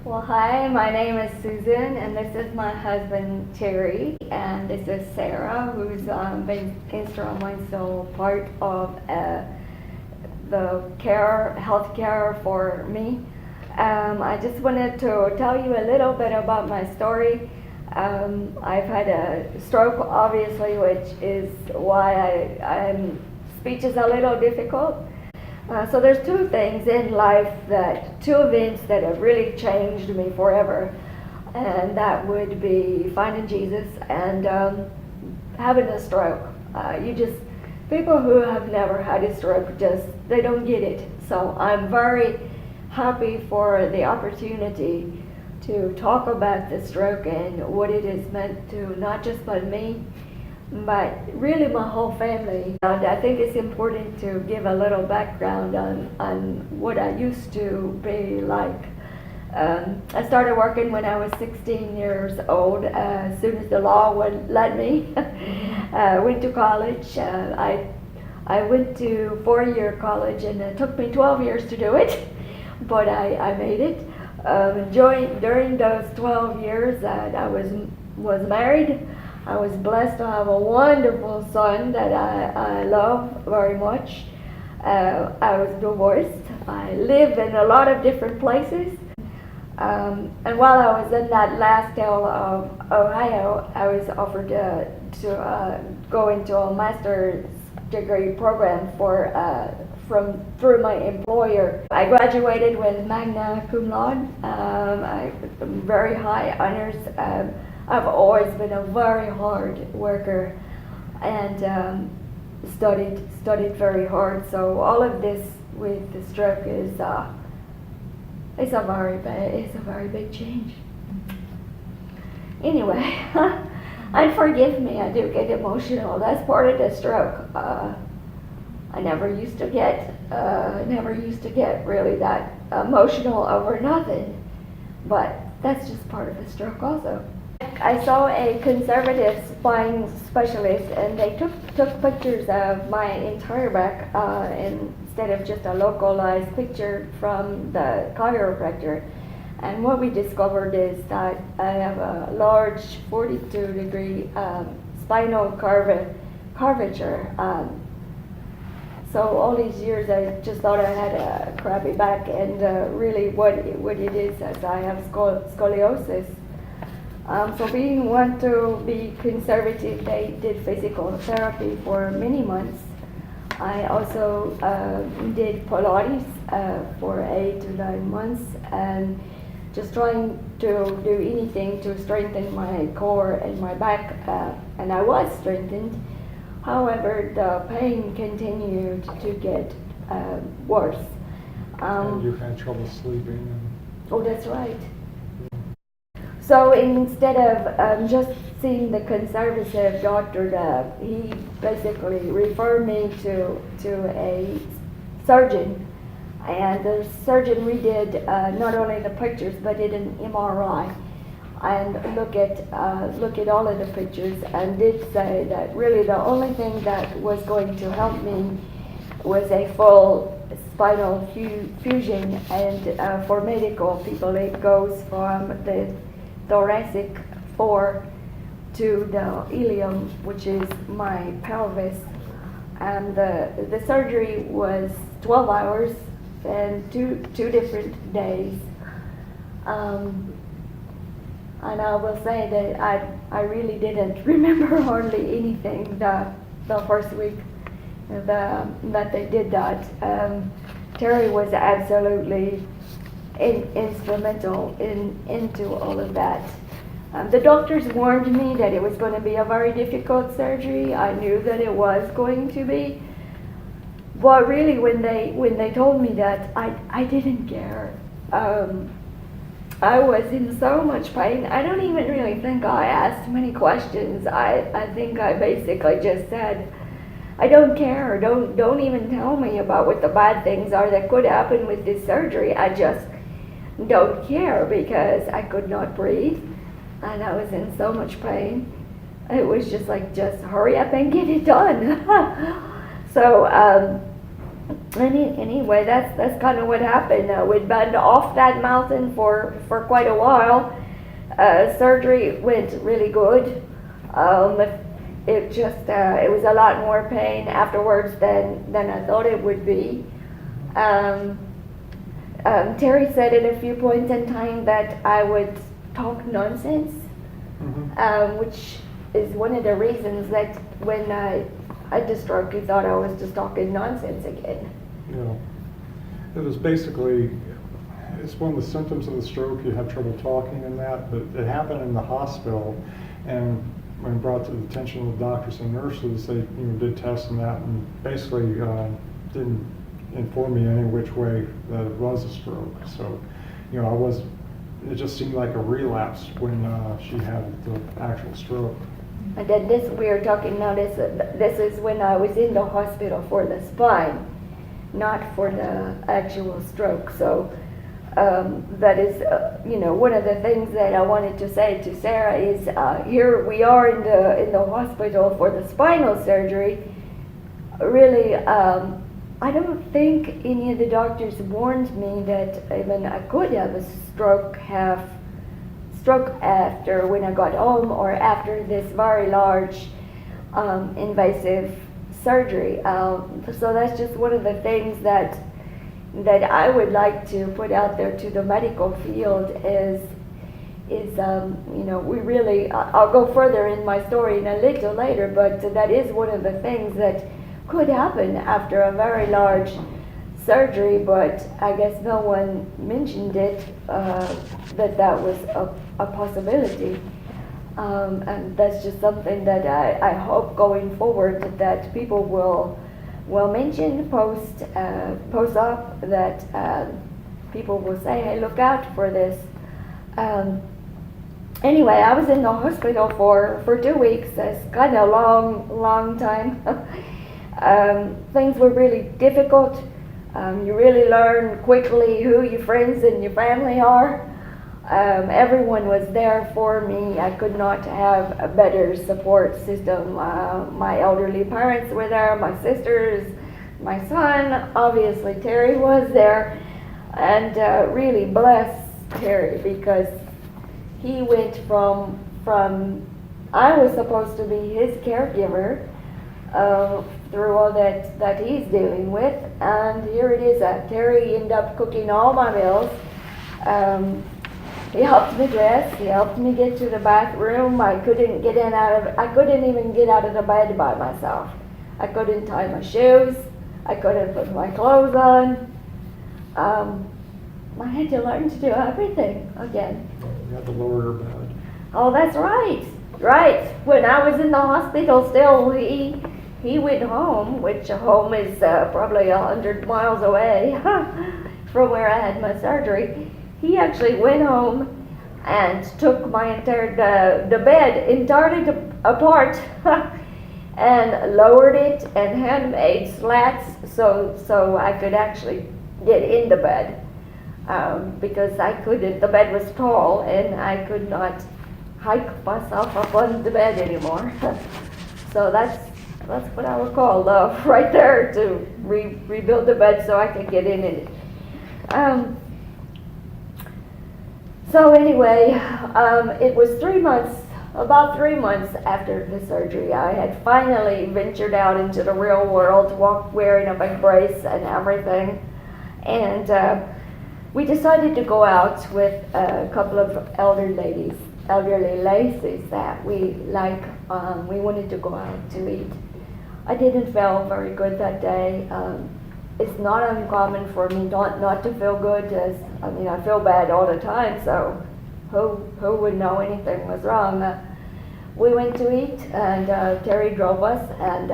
Well, hi, my name is Susan, and this is my husband Terry, and this is Sarah, who's been instrumental part of the health care for me. I just wanted to tell you a little bit about my story. I've had a stroke, obviously, which is why speech is a little difficult. So there's two things in life two events that have really changed me forever, and that would be finding Jesus and having a stroke. People who have never had a stroke they don't get it. So I'm very happy for the opportunity to talk about the stroke and what it has meant to not just by me, but really my whole family. And I think it's important to give a little background on what I used to be like. I started working when I was 16 years old, as soon as the law would let me. Went to college. I went to 4-year college, and it took me 12 years to do it, but I made it. During those 12 years that I was married, I was blessed to have a wonderful son that I love very much. I was divorced. I lived in a lot of different places. And while I was in that last town of Ohio, I was offered to go into a master's degree program through my employer. I graduated with magna cum laude, very high honors. I've always been a very hard worker and studied very hard. So all of this with the stroke is it's a very big change. Anyway, and forgive me, I do get emotional. That's part of the stroke. I never used to get really that emotional over nothing, but that's just part of the stroke also. I saw a conservative spine specialist, and they took pictures of my entire back instead of just a localized picture from the chiropractor. And what we discovered is that I have a large 42-degree spinal curvature. So all these years I just thought I had a crappy back, and really what it is I have scoliosis. So being want to be conservative, they did physical therapy for many months. I also did Pilates for 8 to 9 months, and just trying to do anything to strengthen my core and my back, and I was strengthened. However, the pain continued to get worse. And you had trouble sleeping? Oh, that's right. So instead of just seeing the conservative doctor, he basically referred me to a surgeon, and the surgeon redid not only the pictures but did an MRI and look at all of the pictures, and did say that really the only thing that was going to help me was a full spinal fusion, and for medical people it goes from the thoracic floor to the ilium, which is my pelvis. And the surgery was 12 hours and two different days. And I will say that I really didn't remember hardly anything the first week that they did that. Terry was absolutely instrumental into all of that. The doctors warned me that it was going to be a very difficult surgery. I knew that it was going to be. But really, when they told me that, I didn't care. I was in so much pain. I don't even really think I asked many questions. I think I basically just said, I don't care. Don't even tell me about what the bad things are that could happen with this surgery. I just don't care, because I could not breathe and I was in so much pain. It was just like, just hurry up and get it done. So Anyway, that's kind of what happened. We'd been off that mountain for quite a while. Surgery went really good. It just it was a lot more pain afterwards than I thought it would be. Terry said at a few points in time that I would talk nonsense, which is one of the reasons that when I had the stroke, he thought I was just talking nonsense again. Yeah. It was basically, it's one of the symptoms of the stroke, you have trouble talking and that, but it happened in the hospital, and when brought to the attention of the doctors and nurses, they did tests and that, and basically didn't inform me any which way that it was a stroke. So, it just seemed like a relapse when she had the actual stroke. And then this, we are talking now, this is when I was in the hospital for the spine, not for the actual stroke. So that is, one of the things that I wanted to say to Sarah is here we are in the hospital for the spinal surgery. Really, I don't think any of the doctors warned me that even I could have a stroke after when I got home or after this very large invasive surgery. So that's just one of the things that I would like to put out there to the medical field is we really, I'll go further in my story in a little later, but that is one of the things that could happen after a very large surgery, but I guess no one mentioned it, that was a possibility. And that's just something that I hope going forward that people will mention, post up, that people will say, hey, look out for this. Anyway, I was in the hospital for 2 weeks. It's kind of a long time. Things were really difficult. You really learn quickly who your friends and your family are. Everyone was there for me. I could not have a better support system. My elderly parents were there, my sisters, my son, obviously Terry was there, and really bless Terry because he went from I was supposed to be his caregiver through all that he's dealing with, and here it is. Terry ended up cooking all my meals. He helped me dress. He helped me get to the bathroom. I couldn't even get out of the bed by myself. I couldn't tie my shoes. I couldn't put my clothes on. I had to learn to do everything again. You had to lower her bed. Oh, that's right. Right. When I was in the hospital still, he went home, which home is probably 100 miles away from where I had my surgery. He actually went home and took my the bed entirely apart and lowered it and handmade slats so I could actually get in the bed because I couldn't. The bed was tall and I could not hike myself up on the bed anymore. So that's what I would call love right there, to rebuild the bed so I could get in it. So anyway, it was about 3 months after the surgery. I had finally ventured out into the real world, wearing a big brace and everything. And we decided to go out with a couple of elderly ladies that we like. We wanted to go out to eat. I didn't feel very good that day. It's not uncommon for me not to feel good. I feel bad all the time, so who would know anything was wrong? We went to eat, and Terry drove us, and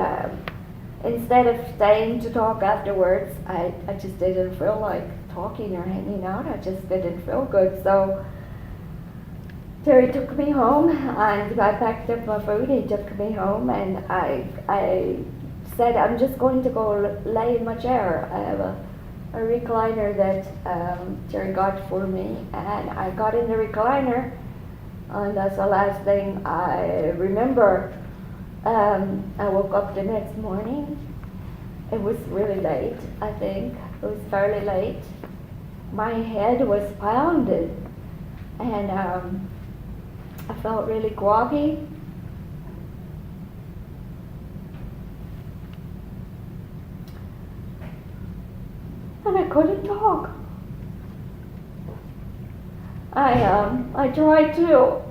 instead of staying to talk afterwards, I just didn't feel like talking or hanging out. I just didn't feel good. So Terry took me home, and I packed up my food. He took me home, and I said, I'm just going to go lay in my chair. I have a recliner that Terry got for me, and I got in the recliner, and that's the last thing I remember. I woke up the next morning, It was really late, I think. It was fairly late. My head was pounded, and I felt really groggy. And I couldn't talk. I tried to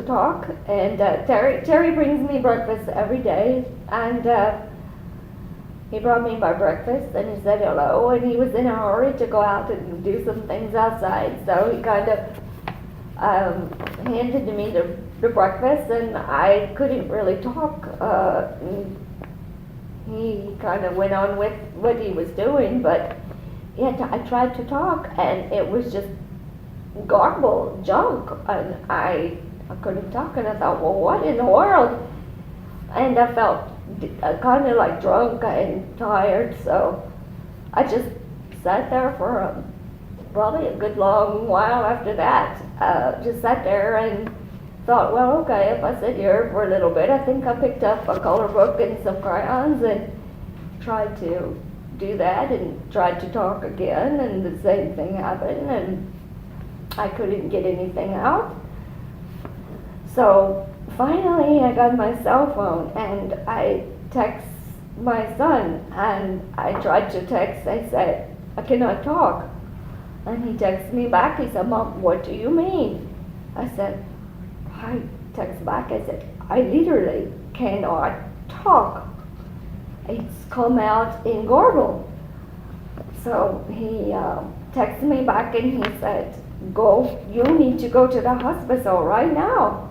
talk, and Terry brings me breakfast every day, and he brought me my breakfast, and he said hello, and he was in a hurry to go out and do some things outside, so he kind of handed me the breakfast, and I couldn't really talk. He kind of went on with what he was doing, but I tried to talk, and it was just garbled junk, and I couldn't talk, and I thought, well, what in the world? And I felt kind of like drunk and tired, so I just sat there for probably a good long while after that. Just sat there and thought, well, okay, if I sit here for a little bit. I think I picked up a color book and some crayons and tried to do that and tried to talk again, and the same thing happened, and I couldn't get anything out. So finally I got my cell phone and I text my son, and I tried to text. I said, I cannot talk. And he texted me back. He said, Mom, what do you mean? I said, I text back. I said, I literally cannot talk. It's come out in garble. So he texted me back and he said, you need to go to the hospital right now.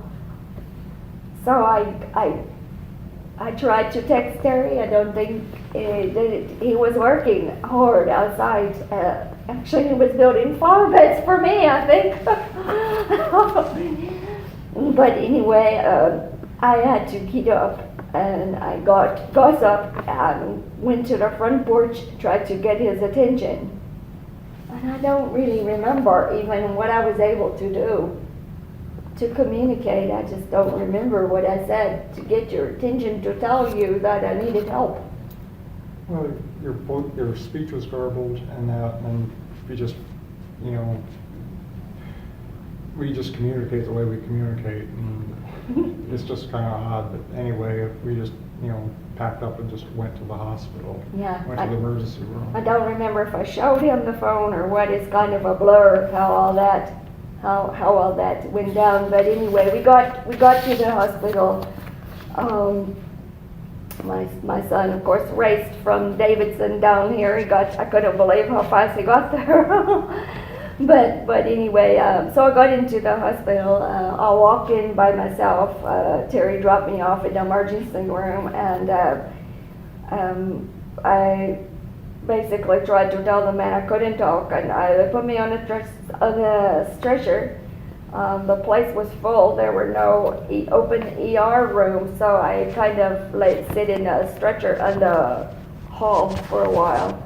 So I tried to text Terry. I don't think he was working hard outside. Actually, he was building flower beds for me, I think. But anyway, I had to get up, and I got up and went to the front porch, tried to get his attention. And I don't really remember even what I was able to do to communicate. I just don't remember what I said to get your attention, to tell you that I needed help. Well, your speech was garbled and we just, we just communicate the way we communicate, and it's just kind of odd. But anyway, we just, packed up and just went to the hospital. Yeah. Went to the emergency room. I don't remember if I showed him the phone or what. It's kind of a blur how all that went down. But anyway, we got to the hospital. My son, of course, raced from Davidson down here. I couldn't believe how fast he got there. But anyway, so I got into the hospital. I walked in by myself. Terry dropped me off in the emergency room, and I basically tried to tell the man I couldn't talk, and they put me on a stretcher. The place was full. There were no open ER rooms, so I kind of sit in a stretcher on the hall for a while.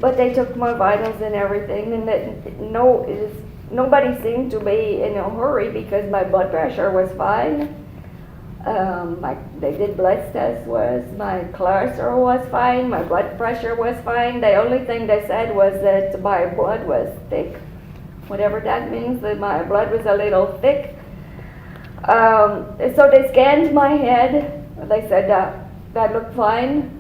But they took my vitals and everything, and nobody seemed to be in a hurry because my blood pressure was fine. They did blood tests, my cholesterol was fine, my blood pressure was fine. The only thing they said was that my blood was thick, whatever that means, that my blood was a little thick. So they scanned my head. They said that looked fine.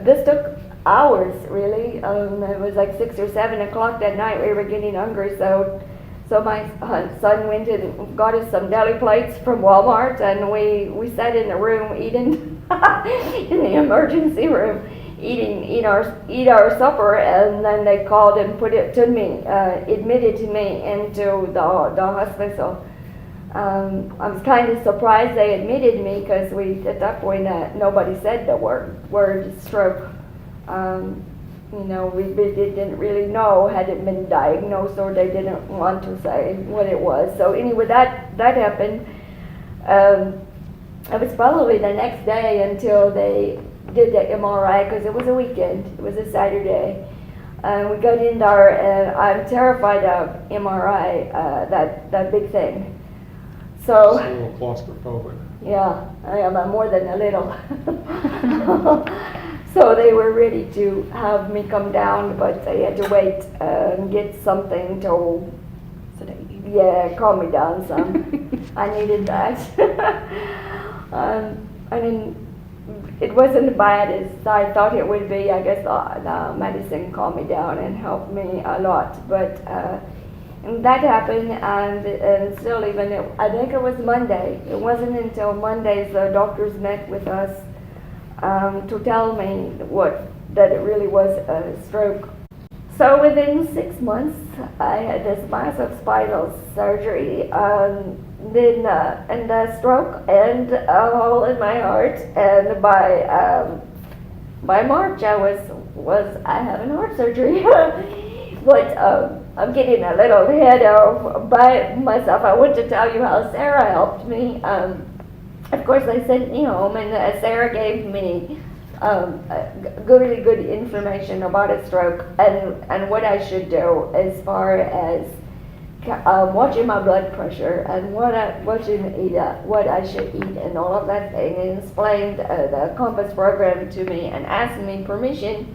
This took hours, really. It was like 6 or 7 o'clock that night. We were getting hungry, so my son went and got us some deli plates from Walmart, and we sat in the room eating in the emergency room, eat our supper, and then they called and admitted me into the hospital. I was kind of surprised they admitted me, because at that point nobody said the word stroke. We didn't really know, had it been diagnosed, or they didn't want to say what it was. So anyway, that happened. It was probably the next day until they did the MRI, because it was a weekend. It was a Saturday. We got in there, and I'm terrified of MRI, that big thing. So it's a little claustrophobic. Yeah, I am more than a little. So they were ready to have me come down, but they had to wait and get something to, yeah, calm me down some. I needed that. I mean, it wasn't as bad as I thought it would be. I guess the medicine calmed me down and helped me a lot. But and that happened, and still even, I think it was Monday. It wasn't until Monday the doctors met with us to tell me that it really was a stroke. So within 6 months, I had this massive spinal surgery, then and a stroke and a hole in my heart, and by March I having heart surgery. But I'm getting a little ahead by myself. I want to tell you how Sarah helped me. Of course, they sent me home, and Sarah gave me really good information about a stroke and what I should do as far as watching my blood pressure and what I should eat and all of that thing, and explained the Compass program to me and asked me permission,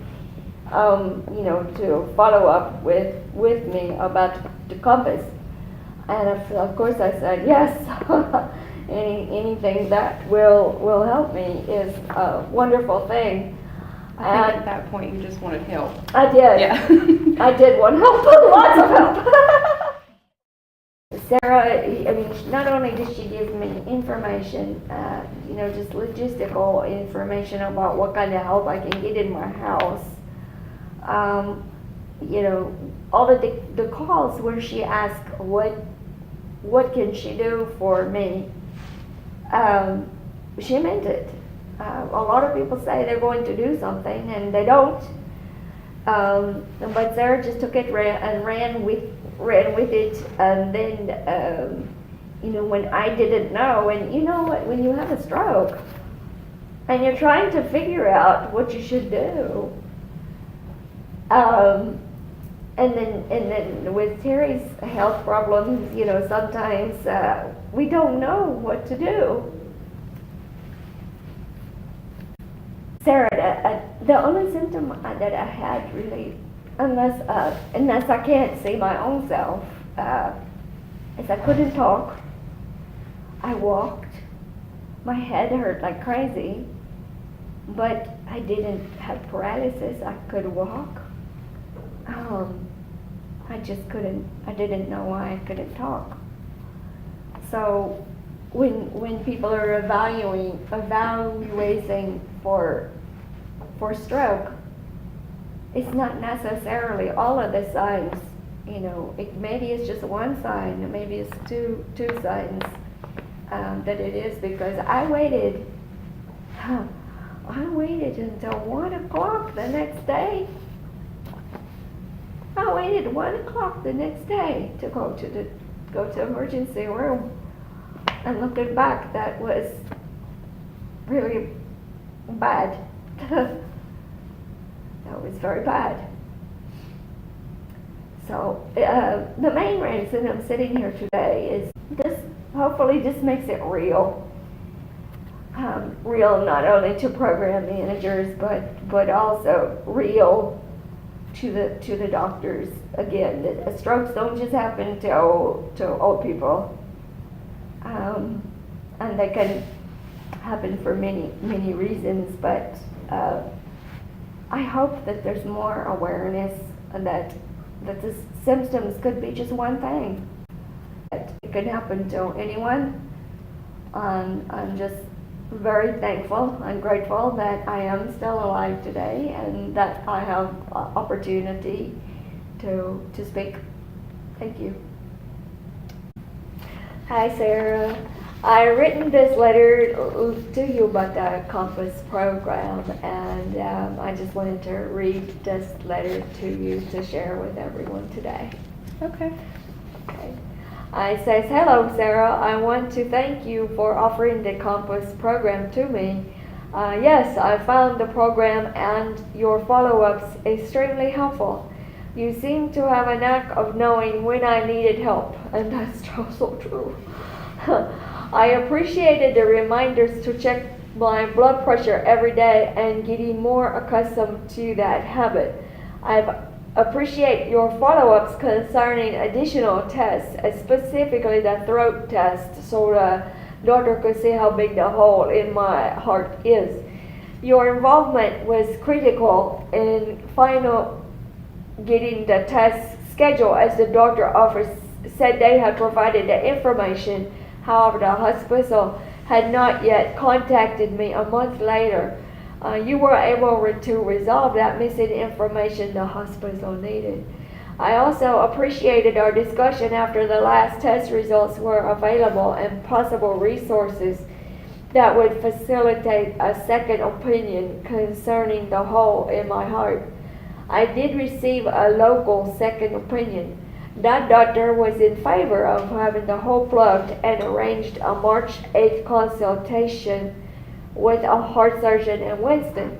to follow up with me about the Compass. And of course I said yes. Anything that will help me is a wonderful thing. I think at that point you just wanted help. I did. Yeah. I did want help, lots of help. Sarah, I mean, not only did she give me information, just logistical information about what kind of help I can get in my house. All of the calls where she asked what can she do for me. She meant it. A lot of people say they're going to do something and they don't. But Sarah just took it and ran with it. And then, when I didn't know, and you know what, when you have a stroke and you're trying to figure out what you should do, and then with Terry's health problems, sometimes we don't know what to do. Sarah, the only symptom that I had really, unless I can't see my own self, is I couldn't talk. I walked. My head hurt like crazy, but I didn't have paralysis. I could walk. I just couldn't. I didn't know why I couldn't talk. So when people are evaluating for stroke, it's not necessarily all of the signs. Maybe it's just one sign, maybe it's two signs that it is, because I waited until 1 o'clock the next day. I waited 1 o'clock the next day to go to emergency room. And looking back, that was really bad. That was very bad. So the main reason I'm sitting here today is this. Hopefully, this makes it real. Real not only to program managers, but also real to the doctors. Again, strokes don't just happen to old people. And they can happen for many reasons, but I hope that there's more awareness and that the symptoms could be just one thing. That it can happen to anyone. I'm just very thankful and grateful that I am still alive today and that I have opportunity to speak. Thank you. Hi, Sarah. I written this letter to you about the Compass program, and I just wanted to read this letter to you to share with everyone today. Okay. It says, "Hello, Sarah. I want to thank you for offering the Compass program to me. Yes, I found the program and your follow-ups extremely helpful. You seem to have a knack of knowing when I needed help, and that's so true. I appreciated the reminders to check my blood pressure every day and getting more accustomed to that habit. I appreciate your follow-ups concerning additional tests, specifically the throat test, so the doctor could see how big the hole in my heart is. Your involvement was critical in getting the test scheduled, as the doctor office said they had provided the information. However, the hospital had not yet contacted me a month later. You were able to resolve that missing information the hospital needed. I also appreciated our discussion after the last test results were available and possible resources that would facilitate a second opinion concerning the hole in my heart. I did receive a local second opinion. That doctor was in favor of having the hole plugged and arranged a March 8th consultation with a heart surgeon in Winston.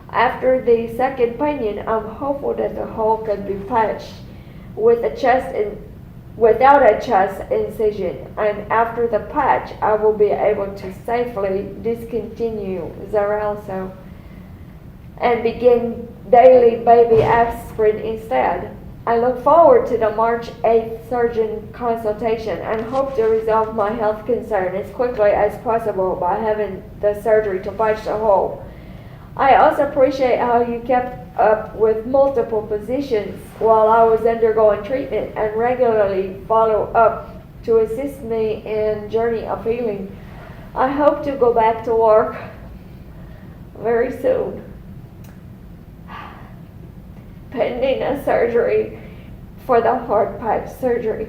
After the second opinion, I'm hopeful that the hole can be patched without a chest incision, and after the patch, I will be able to safely discontinue Xarelto and begin daily baby aspirin instead. I look forward to the March 8th surgeon consultation and hope to resolve my health concern as quickly as possible by having the surgery to patch the hole. I also appreciate how you kept up with multiple positions while I was undergoing treatment and regularly follow up to assist me in journey of healing. I hope to go back to work very soon, pending a surgery for the heart patch surgery.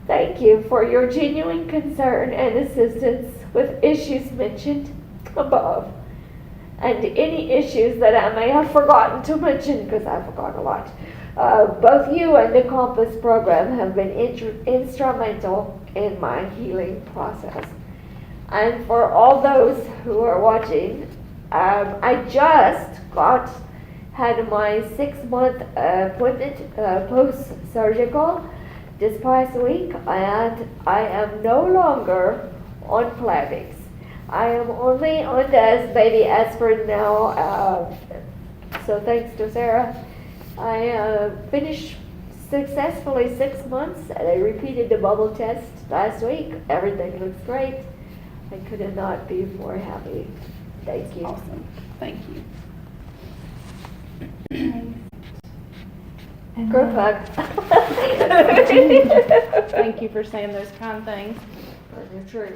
Thank you for your genuine concern and assistance with issues mentioned above, and any issues that I may have forgotten to mention, because I forgot a lot. Both you and the Compass program have been instrumental in my healing process. And for all those who are watching, I just had my 6-month appointment post-surgical this past week, and I am no longer on Plavix. I am only on this baby aspirin now, so thanks to Sarah. I finished successfully 6 months, and I repeated the bubble test last week. Everything looks great. I could not be more happy. Thank you. Awesome. Thank you. Group hug. Thank you for saying those kind things. That's true.